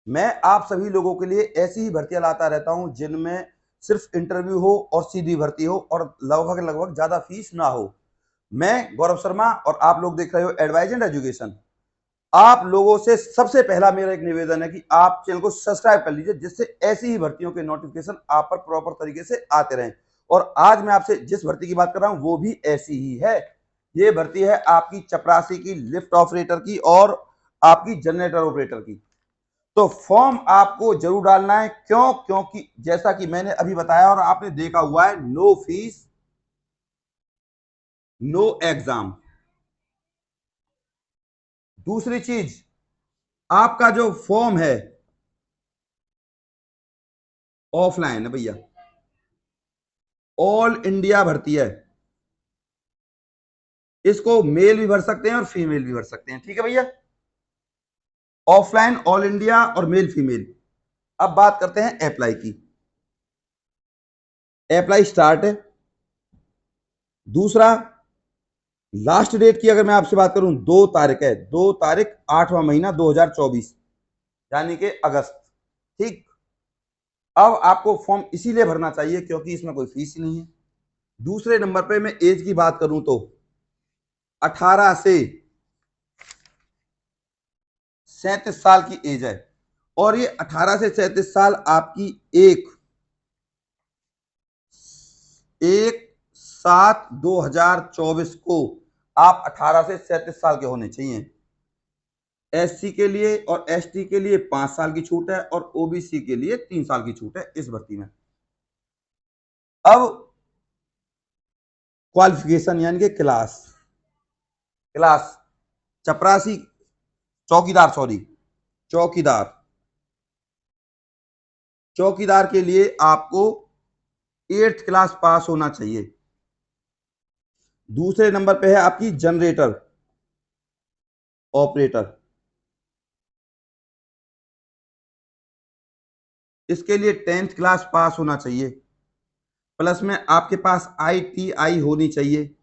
मैं आप सभी लोगों के लिए ऐसी ही भर्तियां लाता रहता हूं जिनमें सिर्फ इंटरव्यू हो और सीधी भर्ती हो और लगभग लगभग ज्यादा फीस ना हो। मैं गौरव शर्मा और आप लोग देख रहे हो एडवाइजेंट एजुकेशन। आप लोगों से सबसे पहला मेरा एक निवेदन है कि आप चैनल को सब्सक्राइब कर लीजिए, जिससे ऐसी ही भर्तियों के नोटिफिकेशन आप पर प्रॉपर तरीके से आते रहें। और आज मैं आपसे जिस भर्ती की बात कर रहा हूं वो भी ऐसी ही है। ये भर्ती है आपकी चपरासी की, लिफ्ट ऑपरेटर की और आपकी जनरेटर ऑपरेटर की। तो फॉर्म आपको जरूर डालना है। क्यों? क्योंकि जैसा कि मैंने अभी बताया और आपने देखा हुआ है, नो फीस नो एग्जाम। दूसरी चीज, आपका जो फॉर्म है ऑफलाइन है भैया, ऑल इंडिया भर्ती है। इसको मेल भी भर सकते हैं और फीमेल भी भर सकते हैं, ठीक है भैया। ऑफलाइन ऑल इंडिया और मेल फीमेल। अब बात करते हैं अप्लाई की। अप्लाई स्टार्ट है। दूसरा, लास्ट डेट की अगर मैं आपसे बात करूं, 2 तारीख है, 2 तारीख 8वां महीना 2024, यानी कि अगस्त। ठीक। अब आपको फॉर्म इसीलिए भरना चाहिए क्योंकि इसमें कोई फीस नहीं है। दूसरे नंबर पे मैं एज की बात करूं तो 18 से 37 साल की एज है। और ये 18 से 37 साल आपकी एक 1/7/2024 को आप 18 से 37 साल के होने चाहिए। एससी के लिए और एसटी के लिए 5 साल की छूट है और ओबीसी के लिए 3 साल की छूट है इस भर्ती में। अब क्वालिफिकेशन यानी कि क्लास क्लास चपरासी, चौकीदार, सॉरी, चौकीदार। चौकीदार के लिए आपको 8th क्लास पास होना चाहिए। दूसरे नंबर पे है आपकी जनरेटर ऑपरेटर। इसके लिए 10th क्लास पास होना चाहिए, प्लस में आपके पास आईटीआई होनी चाहिए,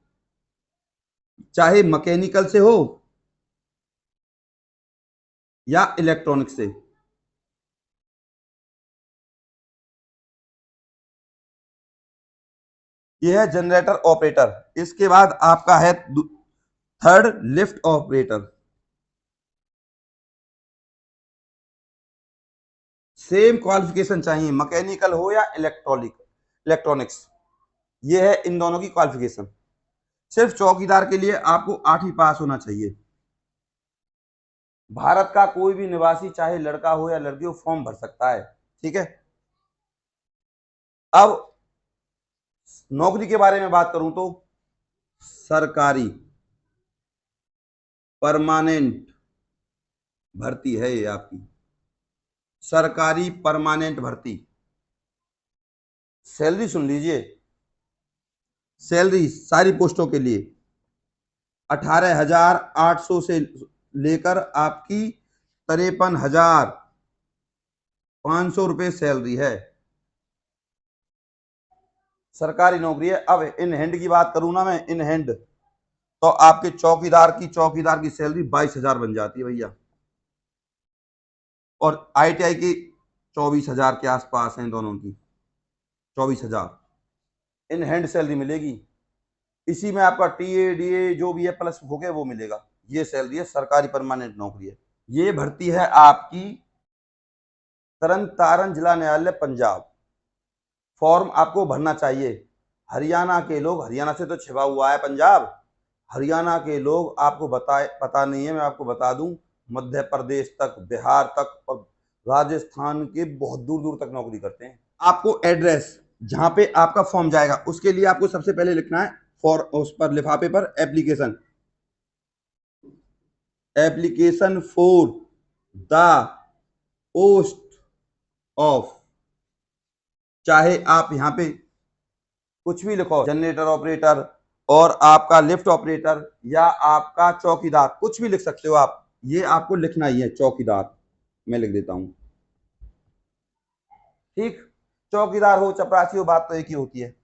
चाहे मैकेनिकल से हो या इलेक्ट्रॉनिक से। यह है जनरेटर ऑपरेटर। इसके बाद आपका है third, lift operator. Same qualification चाहिए, मैकेनिकल हो या इलेक्ट्रॉनिक्स। ये है इन दोनों की क्वालिफिकेशन। सिर्फ चौकीदार के लिए आपको 8वीं पास होना चाहिए। भारत का कोई भी निवासी, चाहे लड़का हो या लड़की हो, फॉर्म भर सकता है, ठीक है। अब नौकरी के बारे में बात करूं तो सरकारी परमानेंट भर्ती है ये आपकी, सरकारी परमानेंट भर्ती। सैलरी सुन लीजिए। सैलरी सारी पोस्टों के लिए 18,800 से लेकर आपकी 53,500 रुपये सैलरी है। सरकारी नौकरी है। अब इन हैंड की बात करूं ना मैं, इन हैंड, तो आपके चौकीदार की सैलरी 22,000 बन जाती है भैया। और आईटीआई की 24,000 के आसपास हैं दोनों की, 24,000 इन हैंड सैलरी मिलेगी। इसी में आपका टीए डीए जो भी है प्लस हो गया वो मिलेगा। ये सैलरी है, सरकारी परमानेंट नौकरी है। ये भर्ती है आपकी तरन तारण जिला न्यायालय पंजाब। फॉर्म आपको भरना चाहिए। हरियाणा के लोग, हरियाणा से तो छिपा हुआ है पंजाब, हरियाणा के लोग आपको बताए, पता नहीं है, मैं आपको बता दूं, मध्य प्रदेश तक, बिहार तक और राजस्थान के बहुत दूर दूर तक नौकरी करते हैं। आपको एड्रेस जहां पे आपका फॉर्म जाएगा उसके लिए आपको सबसे पहले लिखना है फॉर, उस पर लिफाफे पर application, application for the post of, चाहे आप यहां पे कुछ भी लिखो, जनरेटर ऑपरेटर और आपका लिफ्ट ऑपरेटर या आपका चौकीदार, कुछ भी लिख सकते हो आप। ये आपको लिखना ही है चौकीदार, मैं लिख देता हूं, ठीक। चौकीदार हो चपरासी हो, बात तो एक ही होती है।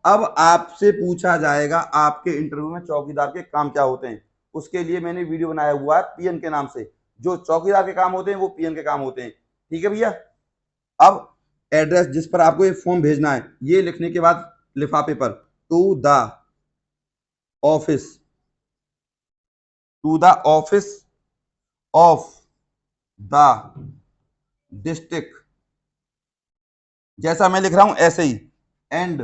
अब आपसे पूछा जाएगा आपके इंटरव्यू में चौकीदार के काम क्या होते हैं। उसके लिए मैंने वीडियो बनाया हुआ है पीएन के नाम से, जो चौकीदार के काम होते हैं वो पीएन के काम होते हैं। ठीक है भैया। अब एड्रेस जिस पर आपको ये फॉर्म भेजना है, ये लिखने के बाद लिफाफे पर to the office, to the office of the district, जैसा मैं लिख रहा हूं ऐसे ही, एंड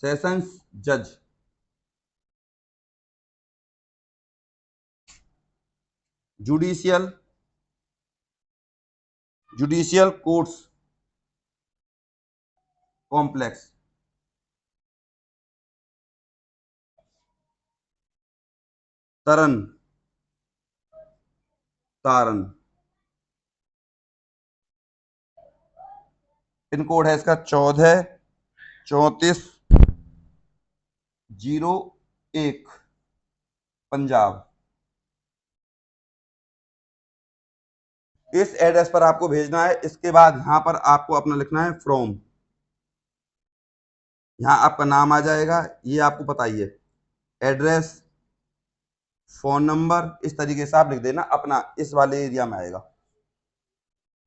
सेशंस जज, judicial courts complex, Taran Taran. Pin code है इसका 143401 पंजाब। इस एड्रेस पर आपको भेजना है। इसके बाद यहां पर आपको अपना लिखना है फ्रॉम, यहां आपका नाम आ जाएगा, ये आपको पता ही है, एड्रेस, फोन नंबर, इस तरीके से आप लिख देना अपना, इस वाले एरिया में आएगा।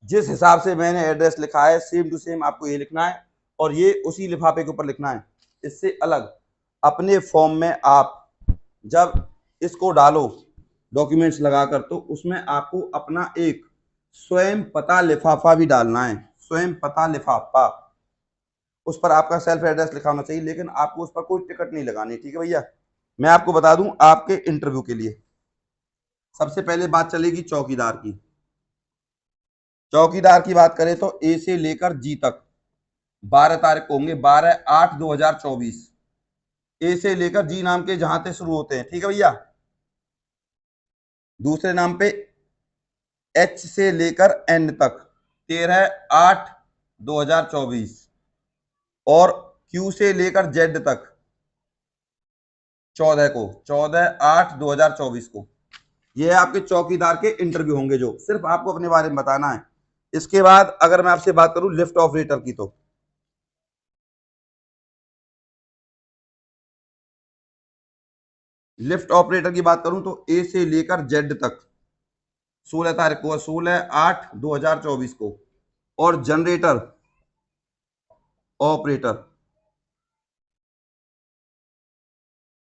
जिस हिसाब से मैंने एड्रेस लिखा है सेम टू सेम आपको ये लिखना है, और ये उसी लिफाफे के ऊपर लिखना है। इससे अलग अपने फॉर्म में आप जब इसको डालो डॉक्यूमेंट्स लगाकर, तो उसमें आपको अपना एक स्वयं पता लिफाफा भी डालना है, स्वयं पता लिफाफा। उस पर आपका सेल्फ एड्रेस लिखा होना चाहिए, लेकिन आपको उस पर कोई टिकट नहीं लगानी। ठीक है भैया। मैं आपको बता दूं, आपके इंटरव्यू के लिए सबसे पहले बात चलेगी चौकीदार की। चौकीदार की बात करें तो ए से लेकर जी तक 12 तारीख को होंगे, 12/8/2024। ए से लेकर जी नाम के जहां से शुरू होते हैं। ठीक है भैया। दूसरे नाम पे एच से लेकर एन तक 13/8/2024, और क्यू से लेकर जेड तक 14/8/2024 को। ये आपके चौकीदार के इंटरव्यू होंगे, जो सिर्फ आपको अपने बारे में बताना है। इसके बाद अगर मैं आपसे बात करूं लिफ्ट ऑपरेटर की, तो लिफ्ट ऑपरेटर की बात करूं तो ए से लेकर जेड तक 16 तारीख को, 16/8/2024 को। और जनरेटर ऑपरेटर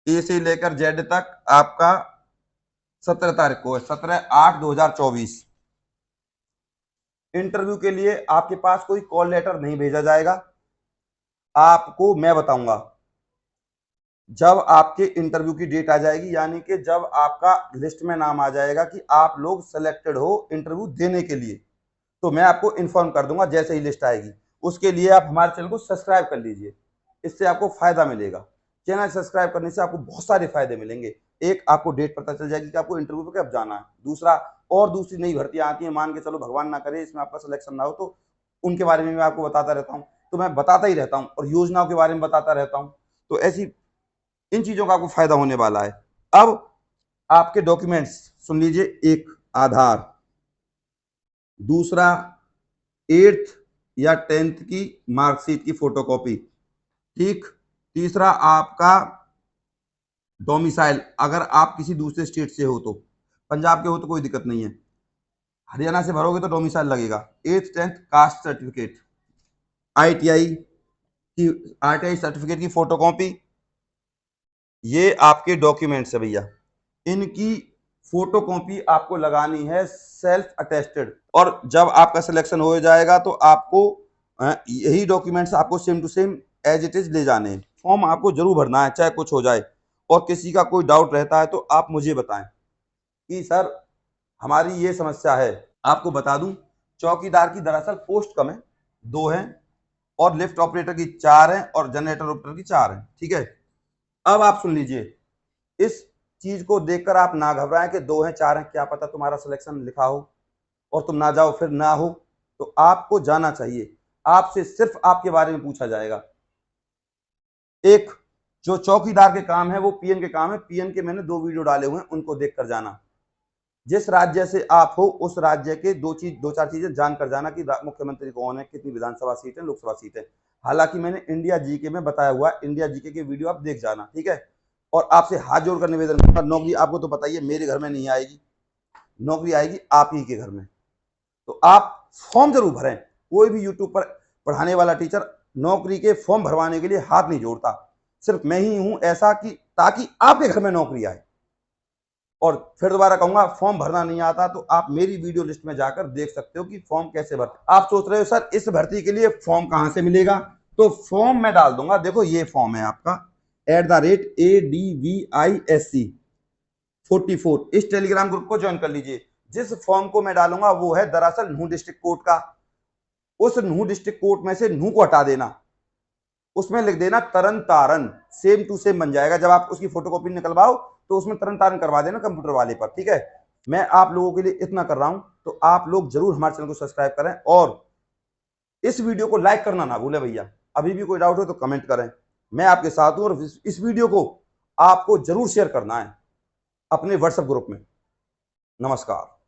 ए से लेकर जेड तक आपका 17 तारीख को है, 17/8/2024। इंटरव्यू के लिए आपके पास कोई कॉल लेटर नहीं भेजा जाएगा। आपको मैं बताऊंगा जब आपके इंटरव्यू की डेट आ जाएगी, यानी कि जब आपका लिस्ट में नाम आ जाएगा कि आप लोग सिलेक्टेड हो इंटरव्यू देने के लिए, तो मैं आपको इन्फॉर्म कर दूंगा जैसे ही लिस्ट आएगी। उसके लिए आप हमारे चैनल को सब्सक्राइब कर लीजिए, इससे आपको फायदा मिलेगा। चैनल सब्सक्राइब करने से आपको बहुत सारे फायदे मिलेंगे। एक, आपको डेट पता चल जाएगी कि आपको इंटरव्यू पे कब जाना है। दूसरा, और दूसरी नई भर्तियां आती हैं, मान के चलो भगवान ना करे इसमें आपका सिलेक्शन ना हो, तो उनके बारे में मैं आपको बताता रहता हूँ। तो मैं बताता ही रहता हूँ, और योजनाओं के बारे में बताता रहता हूँ। तो ऐसी इन चीजों का आपको फायदा होने वाला है। अब आपके डॉक्यूमेंट्स सुन लीजिए। एक, आधार। दूसरा, 8th या 10th की मार्कशीट की फोटोकॉपी। ठीक। तीसरा, आपका डोमिसाइल, अगर आप किसी दूसरे स्टेट से हो, तो पंजाब के हो तो कोई दिक्कत नहीं है, हरियाणा से भरोगे तो डोमिसाइल लगेगा। 8th 10th caste certificate, ITI certificate की फोटोकॉपी। ये आपके डॉक्यूमेंट्स है भैया, इनकी फोटोकॉपी आपको लगानी है, सेल्फ अटेस्टेड। और जब आपका सिलेक्शन हो जाएगा तो आपको यही डॉक्यूमेंट्स आपको same to same as it is ले जाने हैं। फॉर्म आपको जरूर भरना है चाहे कुछ हो जाए। और किसी का कोई डाउट रहता है तो आप मुझे बताएं कि सर हमारी ये समस्या है। आपको बता दूं, चौकीदार की दरअसल पोस्ट कम है, 2 हैं, और लिफ्ट ऑपरेटर की 4 हैं, और जनरेटर ऑपरेटर की 4 हैं। ठीक है। अब आप सुन लीजिए, इस चीज को देखकर आप ना घबराएं कि 2 हैं 4 हैं, क्या पता तुम्हारा सिलेक्शन लिखा हो और तुम ना जाओ, फिर ना हो। तो आपको जाना चाहिए, आपसे सिर्फ आपके बारे में पूछा जाएगा। एक, जो चौकीदार के काम है वो पीएन के काम है। पीएन के मैंने 2 वीडियो डाले हुए हैं, उनको देखकर जाना। जिस राज्य से आप हो उस राज्य के 2-4 चीजें जानकर जाना कि मुख्यमंत्री कौन है, कितनी विधानसभा सीट है, लोकसभा सीट है। हालांकि मैंने इंडिया जीके में बताया हुआ है, इंडिया जीके के वीडियो आप देख जाना। ठीक है। और आपसे हाथ जोड़कर निवेदन करूंगा, नौकरी आपको तो पता ही है मेरे घर में नहीं आएगी, नौकरी आएगी आप ही के घर में। तो आप फॉर्म जरूर भरें। कोई भी यूट्यूब पर पढ़ाने वाला टीचर नौकरी के फॉर्म भरवाने के लिए हाथ नहीं जोड़ता, सिर्फ मैं ही हूं ऐसा कि ताकि आपके घर में नौकरी आए। और फिर दोबारा कहूंगा, फॉर्म भरना नहीं आता तो आप मेरी वीडियो लिस्ट में जाकर देख सकते हो कि फॉर्म कैसे भरते। आप सोच रहे हो सर इस भर्ती के लिए फॉर्म कहां से मिलेगा, तो फॉर्म मैं डाल दूंगा। देखो ये फॉर्म है आपका @ADVISC44, इस टेलीग्राम ग्रुप को ज्वाइन कर लीजिए। जिस फॉर्म को मैं डालूंगा वो है दरअसल नूह डिस्ट्रिक्ट कोर्ट का। उस नूह डिस्ट्रिक्ट कोर्ट में से नूह को हटा देना, उसमें लिख देना तरन तारन, सेम टू सेम बन जाएगा। जब आप उसकी फोटोकॉपी निकलवाओ तो उसमें तरन तारन करवा देना कंप्यूटर वाले पर, ठीक है। मैं आप लोगों के लिए इतना कर रहा हूं, तो आप लोग जरूर हमारे चैनल को सब्सक्राइब करें और इस वीडियो को लाइक करना ना भूलें भैया। अभी भी कोई डाउट हो तो कमेंट करें, मैं आपके साथ हूं। और इस वीडियो को आपको जरूर शेयर करना है अपने व्हाट्सएप ग्रुप में। नमस्कार।